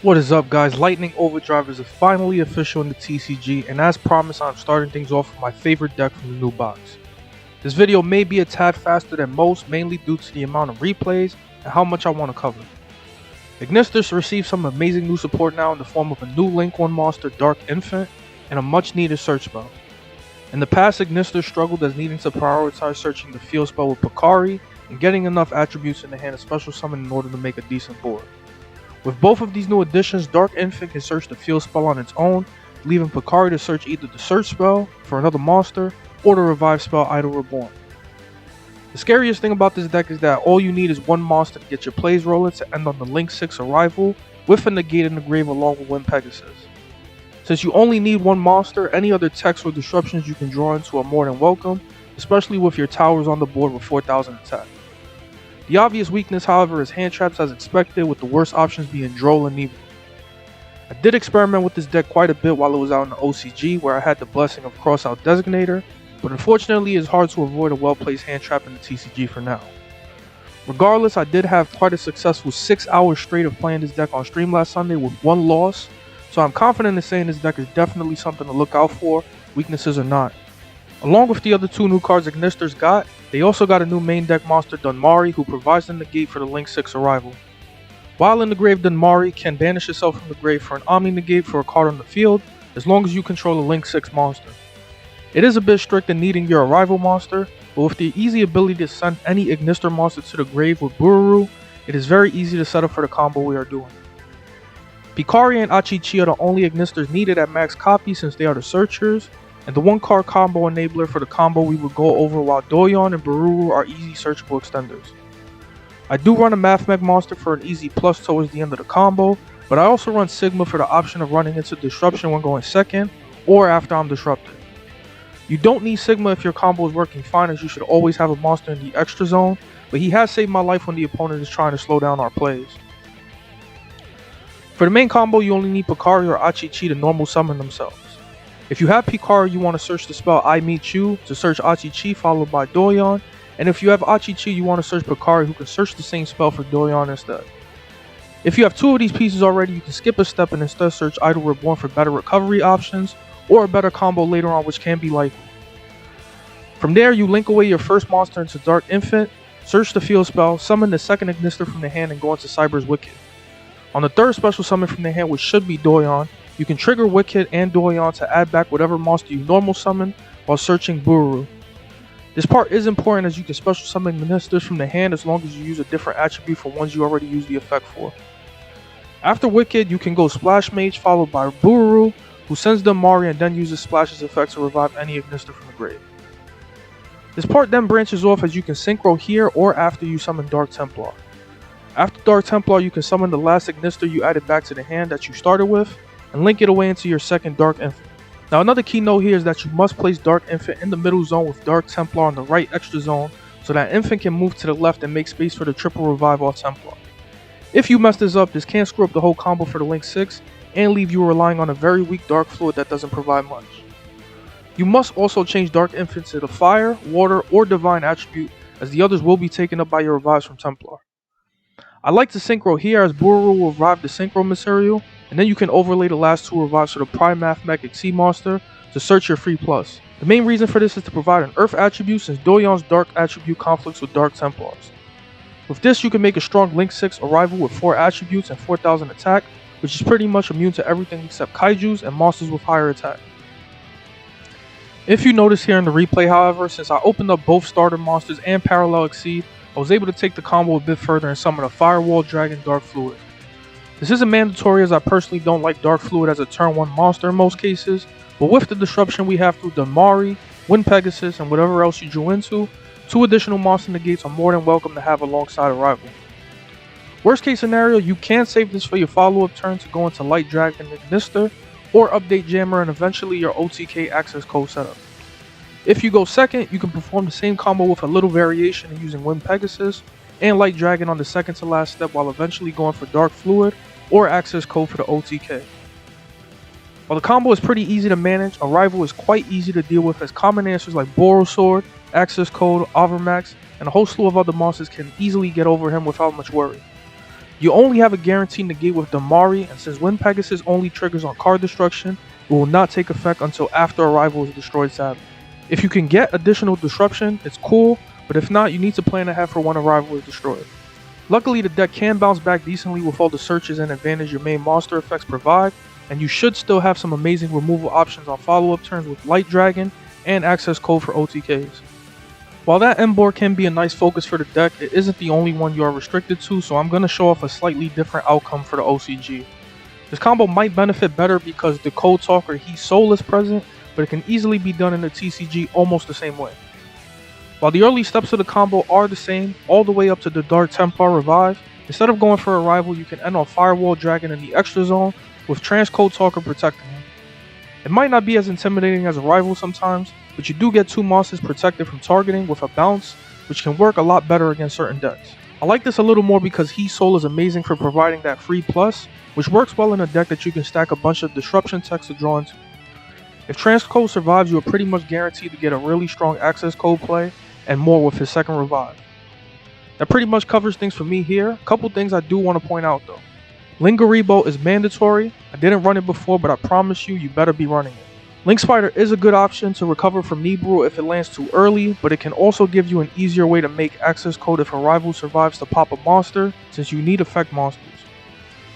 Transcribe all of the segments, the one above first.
What is up, guys? Lightning Overdrive is finally official in the TCG, and as promised, I'm starting things off with my favorite deck from the new box. This video may be a tad faster than most, mainly due to the amount of replays and how much I want to cover. Ignister received some amazing new support now in the form of a new Link 1 monster, Dark Infant, and a much needed search spell. In the past, Ignister struggled as needing to prioritize searching the field spell with Pikari and getting enough attributes in the hand to special summon in order to make a decent board. With both of these new additions, Dark Infant can search the field spell on its own, leaving Pikari to search either the search spell for another monster or the revive spell A.I.dle Reborn. The scariest thing about this deck is that all you need is one monster to get your plays rolling to end on the Link 6 Arrival with a negate in the grave along with Wind Pegasus. Since you only need one monster, any other text or disruptions you can draw into are more than welcome, especially with your towers on the board with 4000 attack. The obvious weakness, however, is hand traps as expected, with the worst options being Droll and Evo. I did experiment with this deck quite a bit while it was out in the OCG, where I had the blessing of Crossout Designator, but unfortunately it is hard to avoid a well-placed hand trap in the TCG for now. Regardless, I did have quite a successful 6 hours straight of playing this deck on stream last Sunday with one loss, so I'm confident in saying this deck is definitely something to look out for, weaknesses or not. Along with the other two new cards Ignister's got, they also got a new main deck monster, Danmari, who provides the negate for the Link 6 Arrival. While in the grave, Danmari can banish itself from the grave for an Omni negate for a card on the field, as long as you control a Link 6 monster. It is a bit strict in needing your Arrival monster, but with the easy ability to send any Ignister monster to the grave with Bururu, it is very easy to set up for the combo we are doing. Pikari and Achichi are the only Ignisters needed at max copy since they are the searchers, and the one card combo enabler for the combo we will go over, while Doyon and Bururu are easy searchable extenders. I do run a Mathmech monster for an easy plus towards the end of the combo, but I also run Sigma for the option of running into disruption when going second, or after I'm disrupted. You don't need Sigma if your combo is working fine, as you should always have a monster in the extra zone, but he has saved my life when the opponent is trying to slow down our plays. For the main combo, you only need Pikari or Achichi to normal summon themselves. If you have Pikari, you want to search the spell I Meet You to search Achichi followed by Doyon, and if you have Achichi, you want to search Pikari, who can search the same spell for Doyon instead. If you have two of these pieces already, you can skip a step and instead search A.I.dle Reborn for better recovery options, or a better combo later on which can be likely. From there, you link away your first monster into Dark Infant, search the field spell, summon the second Ignister from the hand, and go into Cyberse Wicckid. On the third special summon from the hand, which should be Doyon, you can trigger Wicckid and Doyon to add back whatever monster you normal summon while searching Bururu. This part is important as you can special summon Ignisters from the hand as long as you use a different attribute for ones you already use the effect for. After Wicckid, you can go Splash Mage followed by Bururu, who sends Danmari and then uses Splash's effect to revive any Ignister from the grave. This part then branches off as you can synchro here or after you summon Dark Templar. After Dark Templar, you can summon the last Ignister you added back to the hand that you started with, and link it away into your second Dark Infant. Now another key note here is that you must place Dark Infant in the middle zone with Dark Templar on the right extra zone, so that Infant can move to the left and make space for the triple revive off Templar. If you mess this up, this can screw up the whole combo for the Link 6, and leave you relying on a very weak Dark Fluid that doesn't provide much. You must also change Dark Infant to the Fire, Water, or Divine attribute, as the others will be taken up by your revives from Templar. I like to synchro here as Bururu will revive the synchro material, and then you can overlay the last two revives for the Primathmech Alembertian monster to search your free plus. The main reason for this is to provide an Earth attribute, since Doyon's Dark attribute conflicts with Dark Templars. With this, you can make a strong Link 6 Arrival with 4 attributes and 4000 attack, which is pretty much immune to everything except kaijus and monsters with higher attack. If you notice here in the replay, however, since I opened up both starter monsters and Parallel Exceed, I was able to take the combo a bit further and summon a Firewall, Dragon, Dark Fluid. This isn't mandatory as I personally don't like Dark Fluid as a turn 1 monster in most cases, but with the disruption we have through Danmari, Wind Pegasus, and whatever else you drew into, 2 additional monster negates are more than welcome to have alongside Arrival. Worst case scenario, you can save this for your follow-up turn to go into Light Dragon and Ignister, or update Jammer and eventually your OTK access code setup. If you go second, you can perform the same combo with a little variation in using Wind Pegasus and Light Dragon on the second to last step, while eventually going for Dark Fluid or access code for the OTK. While the combo is pretty easy to manage, Arrival is quite easy to deal with, as common answers like Borrow Sword, access code, Overmax, and a whole slew of other monsters can easily get over him without much worry. You only have a guaranteed negate with Danmari, and since Wind Pegasus only triggers on card destruction, it will not take effect until after Arrival is destroyed sadly. If you can get additional disruption, it's cool, but if not, you need to plan ahead for when Arrival is destroyed. Luckily, the deck can bounce back decently with all the searches and advantage your main monster effects provide, and you should still have some amazing removal options on follow-up turns with Light Dragon and access code for OTKs. While that end board can be a nice focus for the deck, it isn't the only one you are restricted to, so I'm going to show off a slightly different outcome for the OCG. This combo might benefit better because the Code Talker Heat Soul is present, but it can easily be done in the TCG almost the same way. While the early steps of the combo are the same, all the way up to the Dark Templar Revive, instead of going for Arrival, you can end on Firewall Dragon in the extra zone with Transcode Talker protecting him. It might not be as intimidating as Arrival sometimes, but you do get 2 monsters protected from targeting with a bounce, which can work a lot better against certain decks. I like this a little more because Heat Soul is amazing for providing that free plus, which works well in a deck that you can stack a bunch of disruption techs to draw into. If Transcode survives, you are pretty much guaranteed to get a really strong access code play, and more with his second revive. That pretty much covers things for me here. A couple things I do want to point out though. Linger Reboot is mandatory. I didn't run it before, but I promise you, you better be running it. Link Spider is a good option to recover from Nibiru if it lands too early, but it can also give you an easier way to make access code if Arrival survives to pop a monster, since you need effect monsters.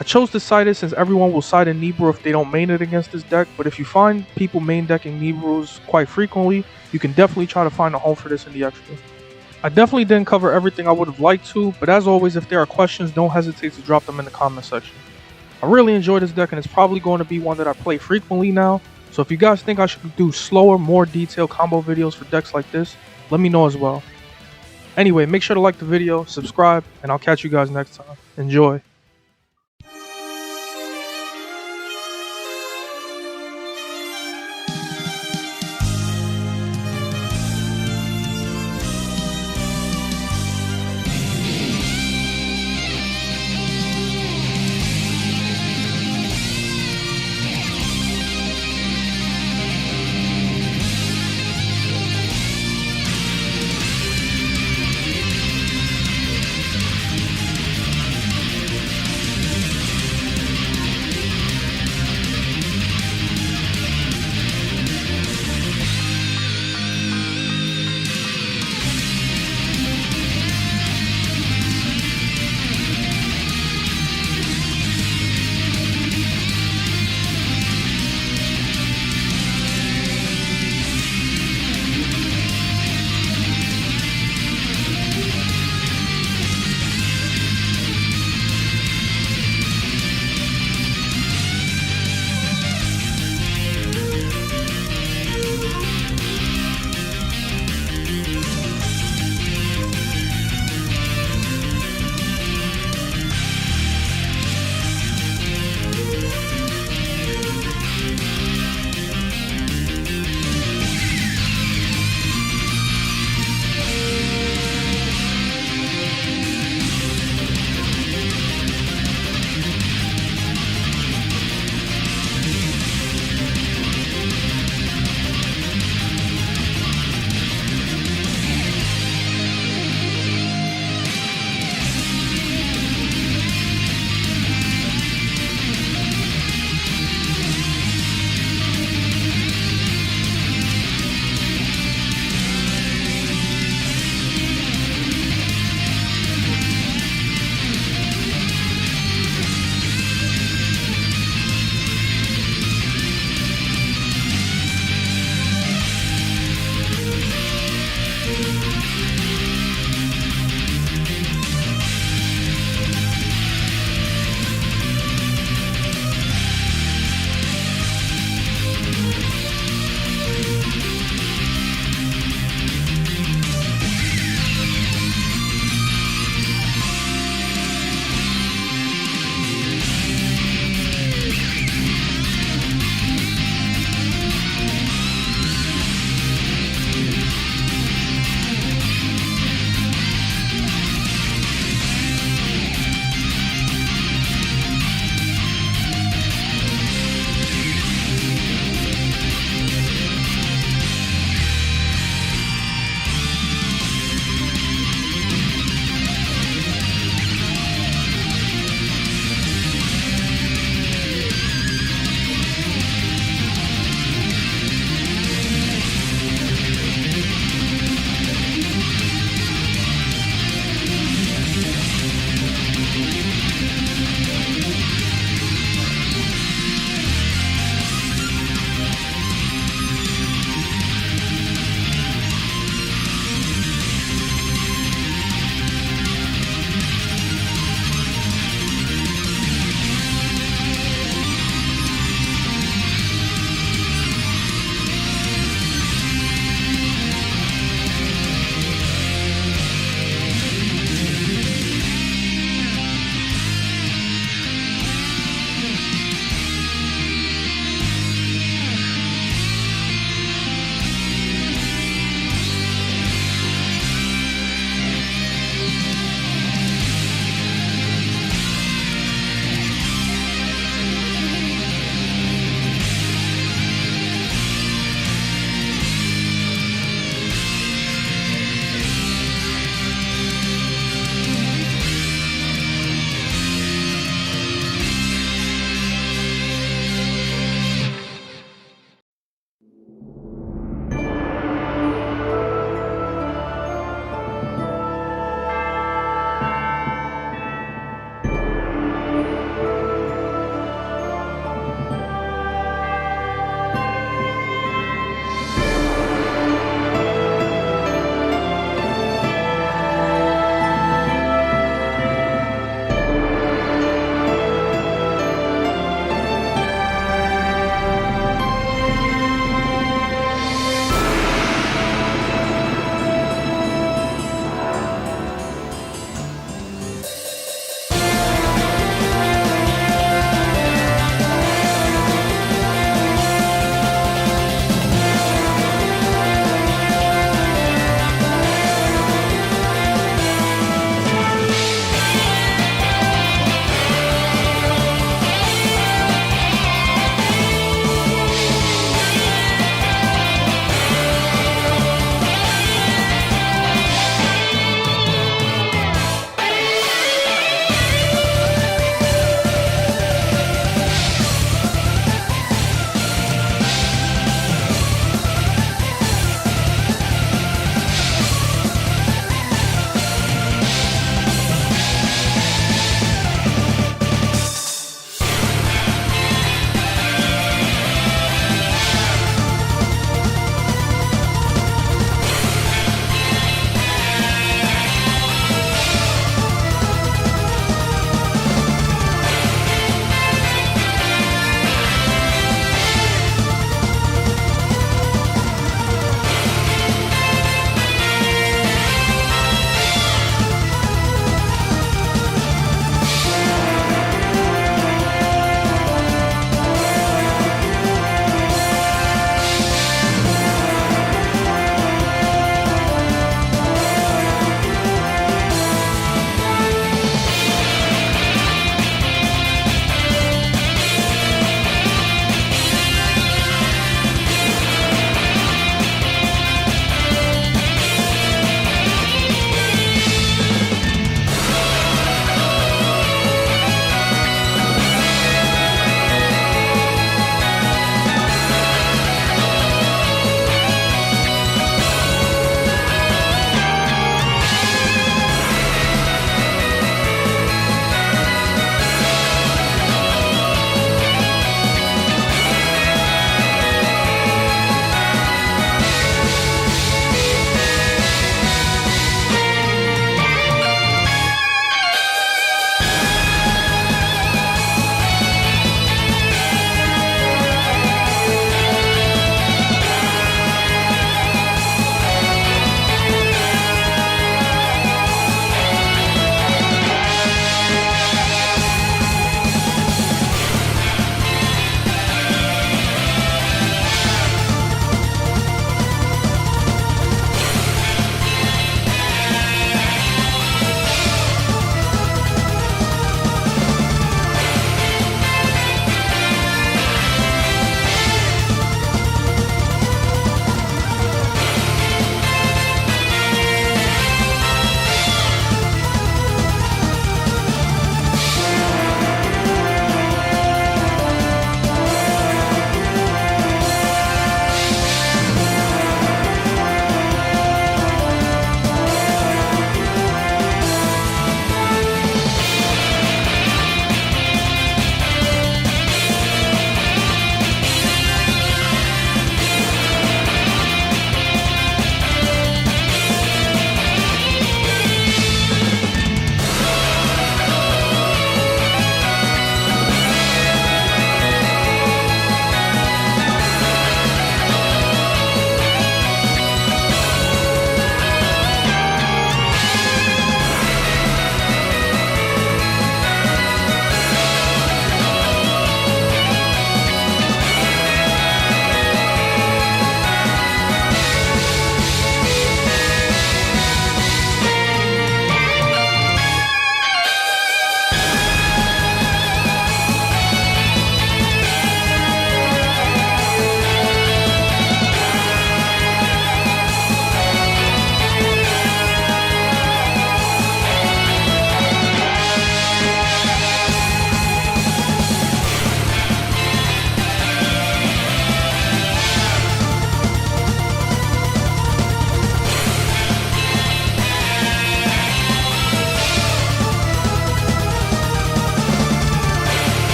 I chose to side it since everyone will side in Nibiru if they don't main it against this deck, but if you find people main decking Nibirus quite frequently, you can definitely try to find a home for this in the extra. I definitely didn't cover everything I would have liked to, but as always, if there are questions, don't hesitate to drop them in the comment section. I really enjoy this deck and it's probably going to be one that I play frequently now, so if you guys think I should do slower, more detailed combo videos for decks like this, let me know as well. Anyway, make sure to like the video, subscribe, and I'll catch you guys next time. Enjoy.